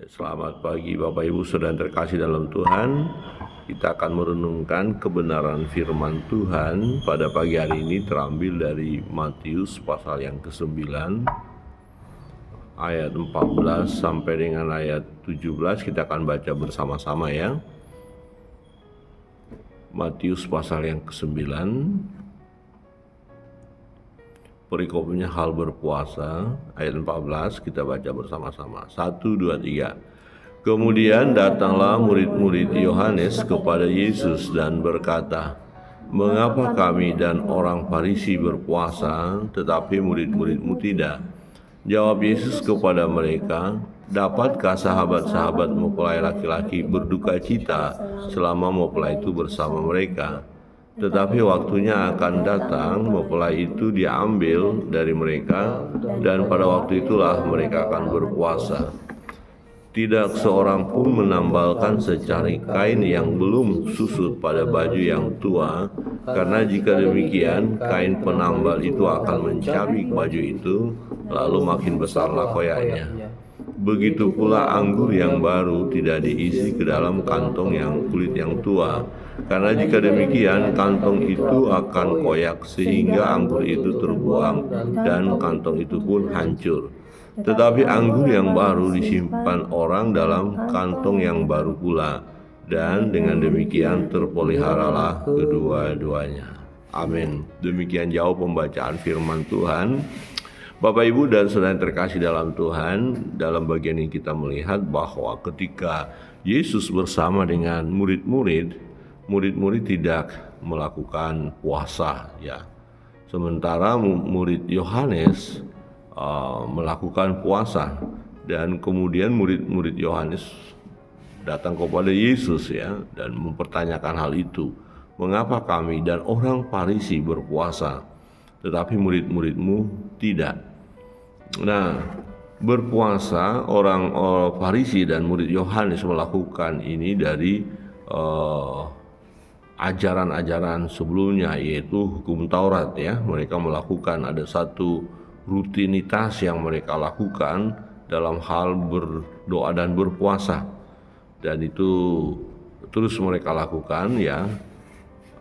Selamat pagi Bapak Ibu Saudara terkasih dalam Tuhan. Kita akan merenungkan kebenaran firman Tuhan pada pagi hari ini terambil dari Matius pasal yang ke-9 ayat 14 sampai dengan ayat 17. Kita akan baca bersama-sama ya. Matius pasal yang ke-9, perikopnya hal berpuasa, ayat 14, kita baca bersama-sama. 1, 2, 3. Kemudian datanglah murid-murid Yohanes kepada Yesus dan berkata, "Mengapa kami dan orang Farisi berpuasa, tetapi murid-murid-mu tidak?" Jawab Yesus kepada mereka, "Dapatkah sahabat-sahabat mempelai laki-laki berduka cita selama mempelai itu bersama mereka? Tetapi waktunya akan datang, mempelai itu diambil dari mereka, dan pada waktu itulah mereka akan berpuasa. Tidak seorang pun menambalkan secari kain yang belum susut pada baju yang tua, karena jika demikian, kain penambal itu akan mencabik baju itu, lalu makin besarlah koyaknya. Begitu pula anggur yang baru tidak diisi ke dalam kantong yang kulit yang tua, karena jika demikian kantong itu akan koyak sehingga anggur itu terbuang dan kantong itu pun hancur. Tetapi anggur yang baru disimpan orang dalam kantong yang baru pula, dan dengan demikian terpeliharalah kedua-duanya." Amin. Demikian jauh pembacaan firman Tuhan. Bapak, Ibu, dan Saudara yang terkasih dalam Tuhan, dalam bagian ini kita melihat bahwa ketika Yesus bersama dengan murid-murid tidak melakukan puasa ya. Sementara murid Yohanes melakukan puasa, dan kemudian murid-murid Yohanes datang kepada Yesus ya dan mempertanyakan hal itu. "Mengapa kami dan orang Farisi berpuasa, tetapi murid-muridmu tidak?" Nah, berpuasa orang Farisi dan murid Yohanes melakukan ini dari ajaran-ajaran sebelumnya, yaitu hukum Taurat ya. Mereka melakukan ada satu rutinitas yang mereka lakukan dalam hal berdoa dan berpuasa, dan itu terus mereka lakukan ya.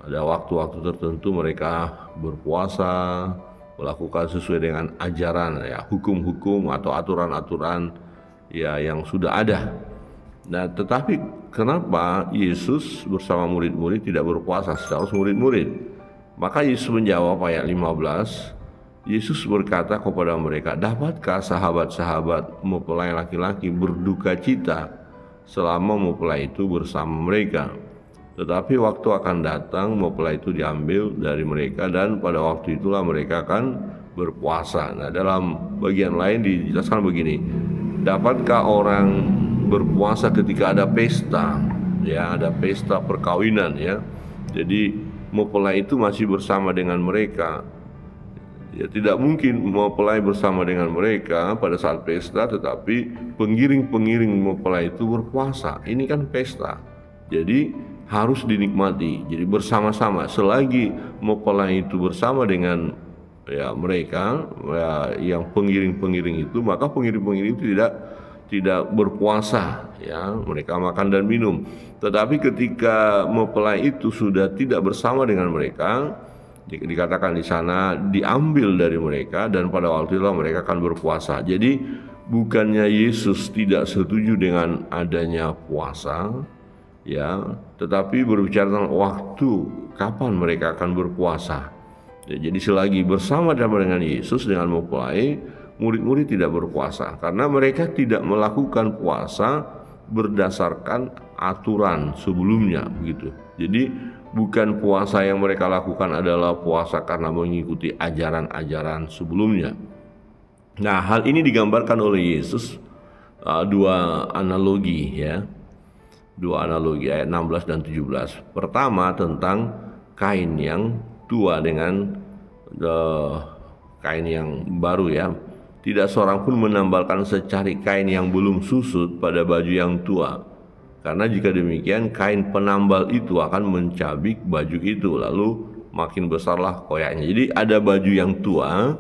Ada waktu-waktu tertentu mereka berpuasa, melakukan sesuai dengan ajaran ya, hukum-hukum atau aturan-aturan ya yang sudah ada. Nah, tetapi kenapa Yesus bersama murid-murid tidak berpuasa secara murid-murid? Maka Yesus menjawab ayat 15. Yesus berkata kepada mereka, "Dapatkah sahabat-sahabat mempelai laki-laki berduka cita selama mempelai itu bersama mereka? Tetapi waktu akan datang, mempelai itu diambil dari mereka, dan pada waktu itulah mereka akan berpuasa." Nah, dalam bagian lain dijelaskan begini, dapatkah orang berpuasa ketika ada pesta ya, ada pesta perkawinan ya. Jadi mempelai itu masih bersama dengan mereka. Ya, tidak mungkin mempelai bersama dengan mereka pada saat pesta, tetapi pengiring-pengiring mempelai itu berpuasa. Ini kan pesta, jadi harus dinikmati. Jadi bersama-sama, selagi mempelai itu bersama dengan ya mereka ya, yang pengiring-pengiring itu, maka pengiring-pengiring itu tidak berpuasa ya, mereka makan dan minum. Tetapi ketika mempelai itu sudah tidak bersama dengan mereka, dikatakan di sana diambil dari mereka, dan pada waktu itu mereka akan berpuasa. Jadi bukannya Yesus tidak setuju dengan adanya puasa ya, tetapi berbicara tentang waktu kapan mereka akan berpuasa ya. Jadi selagi bersama dengan Yesus dengan mempelai, murid-murid tidak berpuasa karena mereka tidak melakukan puasa berdasarkan aturan sebelumnya begitu. Jadi bukan puasa yang mereka lakukan adalah puasa karena mengikuti ajaran-ajaran sebelumnya. Nah, hal ini digambarkan oleh Yesus dua analogi ya. Dua analogi ayat 16 dan 17. Pertama tentang kain yang tua dengan kain yang baru ya. Tidak seorang pun menambalkan secari kain yang belum susut pada baju yang tua, karena jika demikian kain penambal itu akan mencabik baju itu, lalu makin besarlah koyaknya. Jadi ada baju yang tua,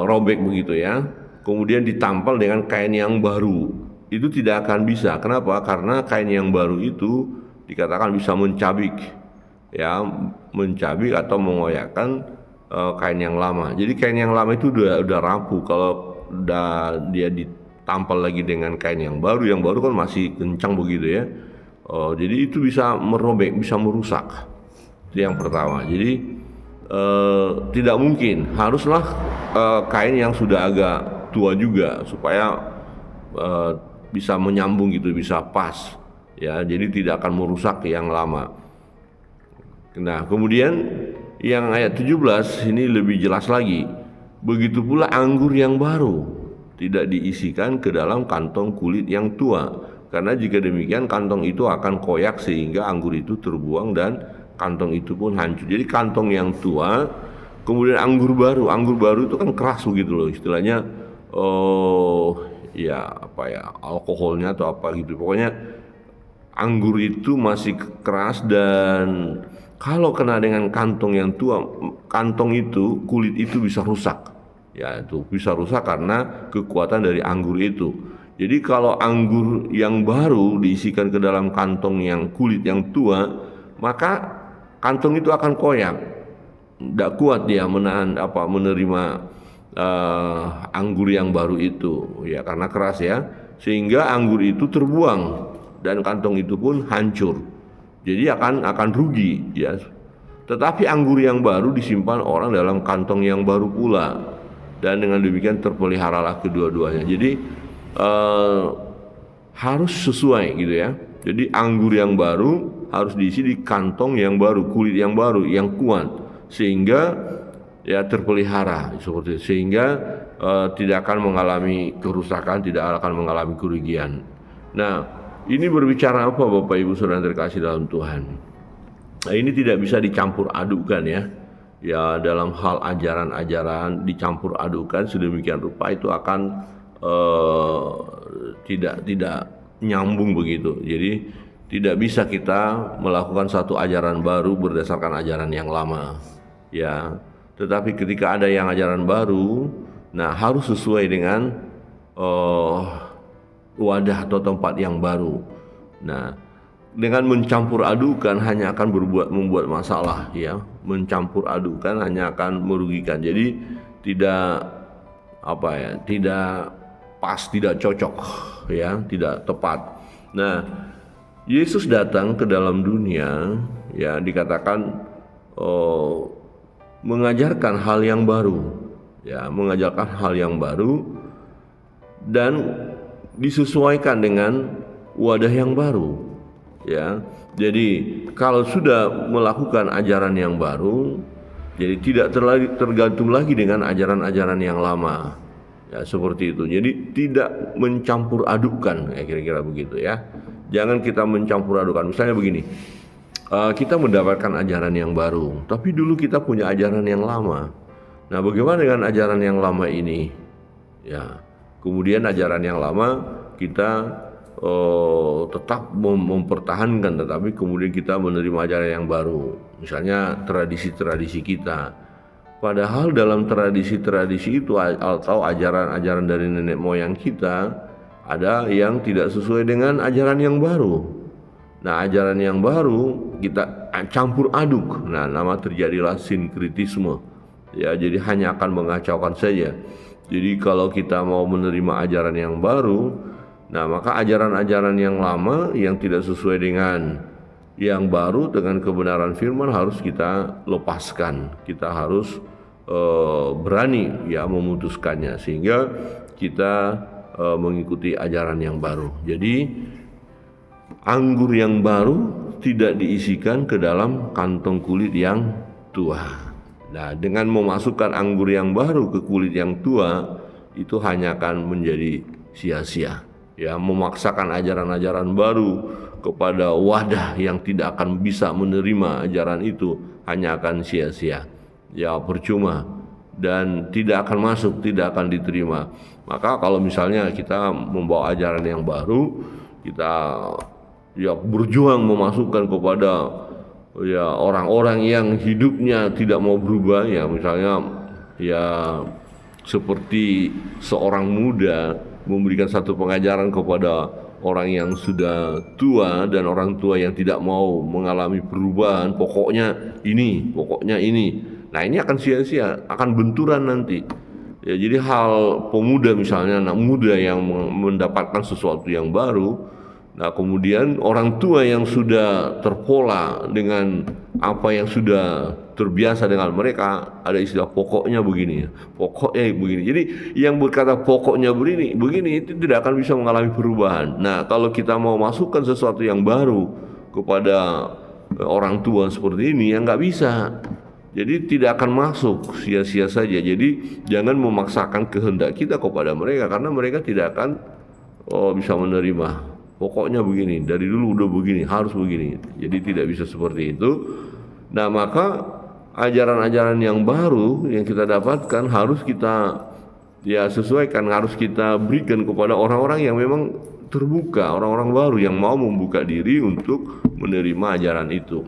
robek begitu ya, kemudian ditampal dengan kain yang baru. itu tidak akan bisa. Kenapa? Karena kain yang baru itu dikatakan bisa mencabik, ya, mencabik atau mengoyakkan kain yang lama. Jadi kain yang lama itu udah rapuh. Kalau dia ditampal lagi dengan kain yang baru kan masih kencang begitu ya. Jadi itu bisa merobek, bisa merusak. Itu yang pertama. Jadi tidak mungkin, haruslah kain yang sudah agak tua juga supaya bisa menyambung gitu, bisa pas ya, jadi tidak akan merusak yang lama. Nah, kemudian yang ayat 17 ini lebih jelas lagi. Begitu pula anggur yang baru tidak diisikan ke dalam kantong kulit yang tua, karena jika demikian kantong itu akan koyak sehingga anggur itu terbuang dan kantong itu pun hancur. Jadi kantong yang tua, kemudian anggur baru itu kan keras begitu loh istilahnya, ya apa ya, alkoholnya atau apa gitu. Pokoknya anggur itu masih keras, dan kalau kena dengan kantong yang tua, kantong itu, kulit itu bisa rusak. Ya, itu bisa rusak karena kekuatan dari anggur itu. Jadi kalau anggur yang baru diisikan ke dalam kantong yang kulit yang tua, maka kantong itu akan koyak. Tidak kuat dia menerima anggur yang baru itu, ya, karena keras ya, sehingga anggur itu terbuang dan kantong itu pun hancur. Jadi akan rugi ya. Tetapi anggur yang baru disimpan orang dalam kantong yang baru pula, dan dengan demikian terpeliharalah kedua-duanya. Jadi harus sesuai gitu ya. Jadi anggur yang baru harus diisi di kantong yang baru, kulit yang baru, yang kuat, sehingga ya terpelihara seperti itu. Sehingga tidak akan mengalami kerusakan, tidak akan mengalami kerugian. Nah, ini berbicara apa Bapak Ibu Saudara terkasih dalam Tuhan? Nah, ini tidak bisa dicampur adukan ya. Ya, dalam hal ajaran-ajaran dicampur adukan sedemikian rupa itu akan tidak nyambung begitu. Jadi tidak bisa kita melakukan satu ajaran baru berdasarkan ajaran yang lama. Ya, tetapi ketika ada yang ajaran baru, nah harus sesuai dengan wadah atau tempat yang baru. Nah, dengan mencampur adukan hanya akan membuat masalah ya. Mencampur adukan hanya akan merugikan. Jadi tidak pas, tidak cocok ya, tidak tepat. Nah, Yesus datang ke dalam dunia ya, dikatakan mengajarkan hal yang baru ya, mengajarkan hal yang baru dan disesuaikan dengan wadah yang baru ya. Jadi kalau sudah melakukan ajaran yang baru, jadi tidak tergantung lagi dengan ajaran-ajaran yang lama ya, seperti itu. Jadi tidak mencampur adukan ya, kira-kira begitu ya. Jangan kita mencampur adukan. Misalnya begini, kita mendapatkan ajaran yang baru, tapi dulu kita punya ajaran yang lama. Nah, bagaimana dengan ajaran yang lama ini ya? Kemudian ajaran yang lama kita tetap mempertahankan, tetapi kemudian kita menerima ajaran yang baru, misalnya tradisi-tradisi kita. Padahal dalam tradisi-tradisi itu atau ajaran-ajaran dari nenek moyang kita, ada yang tidak sesuai dengan ajaran yang baru. Nah, ajaran yang baru kita campur aduk. Nah, terjadilah sinkritisme. Ya, jadi hanya akan mengacaukan saja. Jadi kalau kita mau menerima ajaran yang baru, nah maka ajaran-ajaran yang lama yang tidak sesuai dengan yang baru, dengan kebenaran firman harus kita lepaskan. Kita harus berani ya memutuskannya, sehingga kita mengikuti ajaran yang baru. Jadi anggur yang baru tidak diisikan ke dalam kantong kulit yang tua. Nah, dengan memasukkan anggur yang baru ke kulit yang tua, itu hanya akan menjadi sia-sia. Ya, memaksakan ajaran-ajaran baru kepada wadah yang tidak akan bisa menerima ajaran itu hanya akan sia-sia. Ya, percuma dan tidak akan masuk, tidak akan diterima. Maka kalau misalnya kita membawa ajaran yang baru, kita ya berjuang memasukkan kepada ya orang-orang yang hidupnya tidak mau berubah ya, misalnya ya seperti seorang muda memberikan satu pengajaran kepada orang yang sudah tua dan orang tua yang tidak mau mengalami perubahan, pokoknya ini, pokoknya ini. Nah, ini akan sia-sia, akan benturan nanti. Ya, jadi hal pemuda misalnya, anak muda yang mendapatkan sesuatu yang baru, nah kemudian orang tua yang sudah terpola dengan apa yang sudah terbiasa dengan mereka, ada istilah pokoknya begini, pokoknya begini. Jadi yang berkata pokoknya begini itu tidak akan bisa mengalami perubahan. Nah, kalau kita mau masukkan sesuatu yang baru kepada orang tua seperti ini, ya nggak bisa. Jadi tidak akan masuk, sia-sia saja. Jadi jangan memaksakan kehendak kita kepada mereka, karena mereka tidak akan bisa menerima. Pokoknya begini, dari dulu udah begini, harus begini. Jadi tidak bisa seperti itu. Nah, maka ajaran-ajaran yang baru yang kita dapatkan harus kita sesuaikan, harus kita berikan kepada orang-orang yang memang terbuka, orang-orang baru yang mau membuka diri untuk menerima ajaran itu.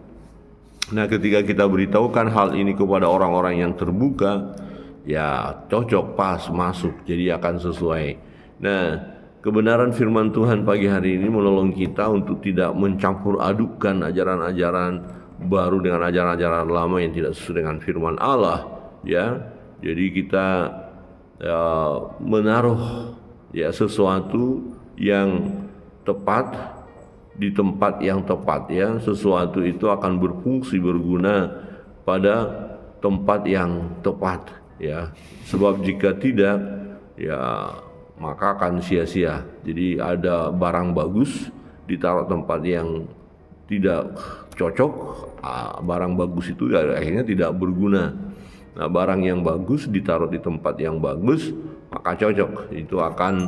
Nah, ketika kita beritahukan hal ini kepada orang-orang yang terbuka, ya cocok, pas, masuk, jadi akan sesuai. Nah, kebenaran firman Tuhan pagi hari ini menolong kita untuk tidak mencampur adukkan ajaran-ajaran baru dengan ajaran-ajaran lama yang tidak sesuai dengan firman Allah, ya. Jadi kita menaruh sesuatu yang tepat di tempat yang tepat, ya. Sesuatu itu akan berfungsi, berguna pada tempat yang tepat, ya. Sebab jika tidak, ya maka akan sia-sia. Jadi ada barang bagus ditaruh tempat yang tidak cocok, barang bagus itu akhirnya tidak berguna. Nah, barang yang bagus ditaruh di tempat yang bagus, maka cocok, itu akan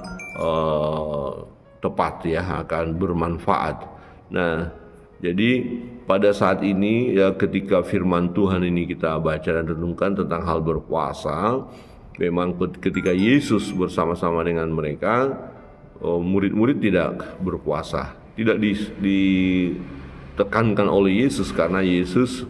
tepat, ya, akan bermanfaat. Nah, jadi pada saat ini, ya, ketika firman Tuhan ini kita baca dan renungkan tentang hal berpuasa, memang ketika Yesus bersama-sama dengan mereka, murid-murid tidak berpuasa, tidak ditekankan oleh Yesus, karena Yesus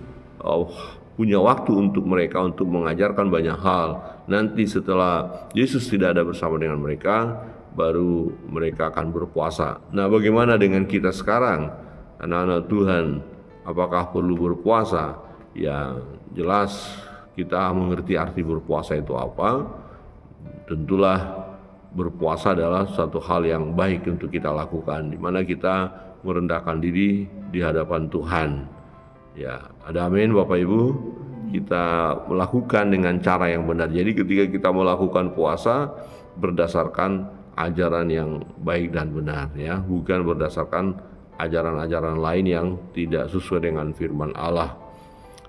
punya waktu untuk mereka untuk mengajarkan banyak hal. Nanti setelah Yesus tidak ada bersama dengan mereka, baru mereka akan berpuasa. Nah, bagaimana dengan kita sekarang, anak-anak Tuhan? Apakah perlu berpuasa? Ya, jelas kita mengerti arti berpuasa itu apa. Tentulah berpuasa adalah satu hal yang baik untuk kita lakukan, di mana kita merendahkan diri di hadapan Tuhan. Ya, ada amin Bapak Ibu. Kita melakukan dengan cara yang benar. Jadi ketika kita melakukan puasa berdasarkan ajaran yang baik dan benar, ya, bukan berdasarkan ajaran-ajaran lain yang tidak sesuai dengan firman Allah.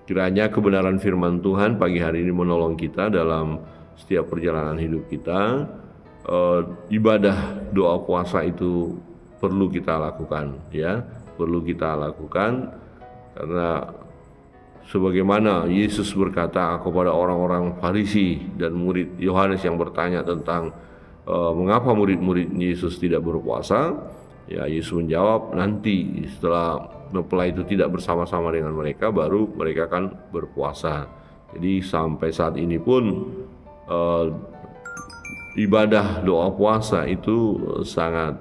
Kiranya kebenaran firman Tuhan pagi hari ini menolong kita dalam setiap perjalanan hidup kita. Ibadah doa puasa itu perlu kita lakukan, ya, perlu kita lakukan, karena sebagaimana Yesus berkata kepada orang-orang Farisi dan murid Yohanes yang bertanya tentang mengapa murid-murid Yesus tidak berpuasa, ya, Yesus menjawab, nanti setelah mempelai itu tidak bersama-sama dengan mereka, baru mereka akan berpuasa. Jadi sampai saat ini pun ibadah doa puasa itu sangat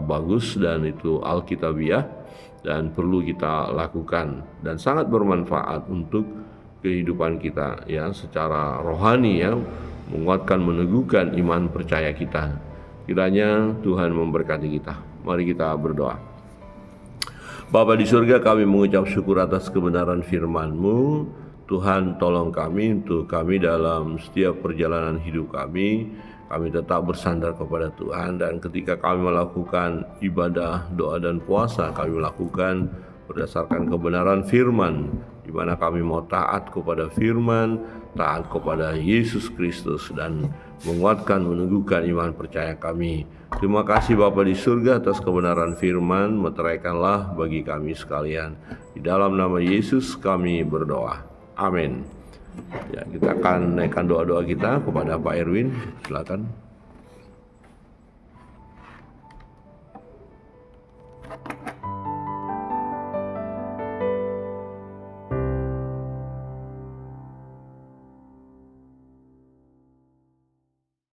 bagus, dan itu alkitabiah dan perlu kita lakukan, dan sangat bermanfaat untuk kehidupan kita, ya, secara rohani, ya, menguatkan, meneguhkan iman percaya kita. Kiranya Tuhan memberkati kita. Mari kita berdoa. Bapa di surga, kami mengucap syukur atas kebenaran firman-Mu. Tuhan, tolong kami untuk kami dalam setiap perjalanan hidup kami tetap bersandar kepada Tuhan, dan ketika kami melakukan ibadah, doa dan puasa, kami melakukan berdasarkan kebenaran firman, di mana kami mau taat kepada firman, taat kepada Yesus Kristus, dan menguatkan, meneguhkan iman percaya kami. Terima kasih Bapa di surga atas kebenaran firman, meteraikanlah bagi kami sekalian. Di dalam nama Yesus kami berdoa. Amin. Ya, kita akan naikkan doa-doa kita kepada Pak Erwin. Silakan.